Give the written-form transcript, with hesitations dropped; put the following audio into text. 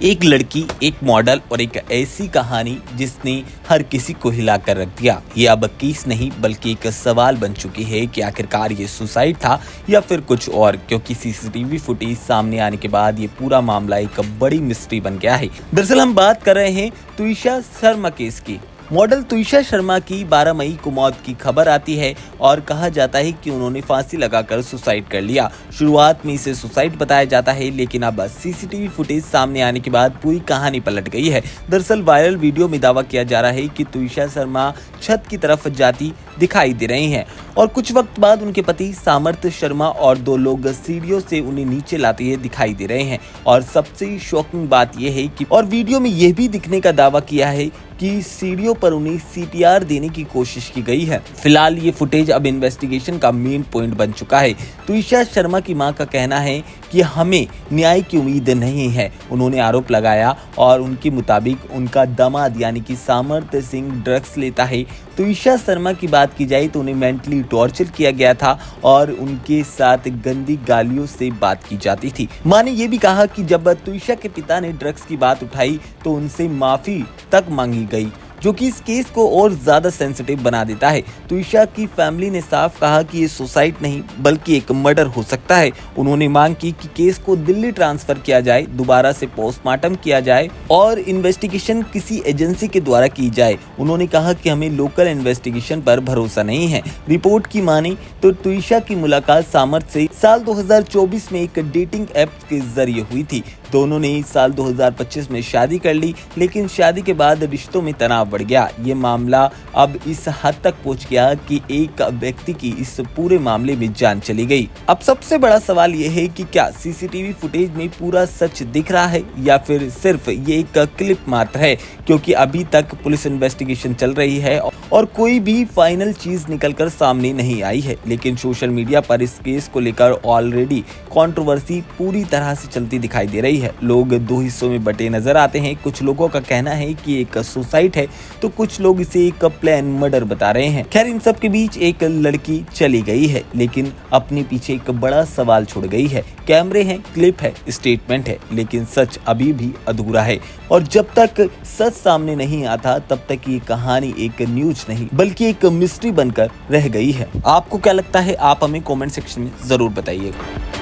एक लड़की, एक मॉडल और एक ऐसी कहानी जिसने हर किसी को हिला कर रख दिया। ये अब केस नहीं बल्कि एक सवाल बन चुकी है कि आखिरकार ये सुसाइड था या फिर कुछ और, क्योंकि सीसीटीवी फुटेज सामने आने के बाद ये पूरा मामला एक बड़ी मिस्ट्री बन गया है। दरअसल हम बात कर रहे हैं तुइशा शर्मा केस की। मॉडल तुइशा शर्मा की 12 मई को मौत की खबर आती है और कहा जाता है कि उन्होंने फांसी लगाकर सुसाइड कर लिया। शुरुआत में इसे सुसाइड बताया जाता है, लेकिन अब सीसीटीवी फुटेज सामने आने के बाद पूरी कहानी पलट गई है। दरअसल वायरल वीडियो में दावा किया जा रहा है कि तुइशा शर्मा छत की तरफ जाती दिखाई दे रही हैं और कुछ वक्त बाद उनके पति सामर्थ शर्मा और 2 लोग सीढ़ियों से उन्हें नीचे लाते हुए दिखाई दे रहे हैं। और सबसे शॉकिंग बात यह है कि और वीडियो में यह भी दिखने का दावा किया है कि सीढ़ियों पर उन्हें सीपीआर देने की कोशिश की गई है। फिलहाल ये फुटेज अब इन्वेस्टिगेशन का मेन पॉइंट बन चुका है। तुइशा शर्मा की मां का कहना है कि हमें न्याय की उम्मीद नहीं है। उन्होंने आरोप लगाया और उनके मुताबिक उनका दामाद यानी कि सामर्थ सिंह ड्रग्स लेता है। तुइशा शर्मा की बात की जाए तो उन्हें मेंटली टॉर्चर किया गया था और उनके साथ गंदी गालियों से बात की जाती थी। मां ने यह भी कहा कि जब तुइशा के पिता ने ड्रग्स की बात उठाई तो उनसे माफी तक मांगी गई, जो कि इस केस को और ज्यादा सेंसिटिव बना देता है। तुइशा की फैमिली ने साफ कहा कि ये सुसाइड नहीं बल्कि एक मर्डर हो सकता है। उन्होंने मांग की कि केस को दिल्ली ट्रांसफर किया जाए, दोबारा से पोस्टमार्टम किया जाए और इन्वेस्टिगेशन किसी एजेंसी के द्वारा की जाए। उन्होंने कहा कि हमें लोकल इन्वेस्टिगेशन पर भरोसा नहीं है। रिपोर्ट की माने तो तुइशा की मुलाकात सामर्थ से साल 2024 में एक डेटिंग ऐप के जरिए हुई थी। दोनों ने साल 2025 में शादी कर ली, लेकिन शादी के बाद रिश्तों में तनाव बढ़ गया। ये मामला अब इस हद तक पहुंच गया कि एक व्यक्ति की इस पूरे मामले में जान चली गई। अब सबसे बड़ा सवाल ये है कि क्या सीसीटीवी फुटेज में पूरा सच दिख रहा है या फिर सिर्फ ये एक क्लिप मात्र है, क्योंकि अभी तक पुलिस इन्वेस्टिगेशन चल रही है और कोई भी फाइनल चीज निकलकर सामने नहीं आई है। लेकिन सोशल मीडिया पर इस केस को लेकर ऑलरेडी कंट्रोवर्सी पूरी तरह से चलती दिखाई दे रही है। लोग 2 हिस्सों में बटे नजर आते हैं। कुछ लोगों का कहना है कि एक सुसाइड है तो कुछ लोग इसे एक प्लान मर्डर बता रहे हैं। खैर, इन सब के बीच एक लड़की चली गई है, लेकिन अपने पीछे एक बड़ा सवाल छोड़ गई है। कैमरे हैं, क्लिप है, स्टेटमेंट है, लेकिन सच अभी भी अधूरा है। और जब तक सच सामने नहीं आता तब तक ये कहानी एक न्यूज नहीं बल्कि एक मिस्ट्री बनकर रह गई है। आपको क्या लगता है? आप हमें कमेंट सेक्शन में जरूर बताइएगा।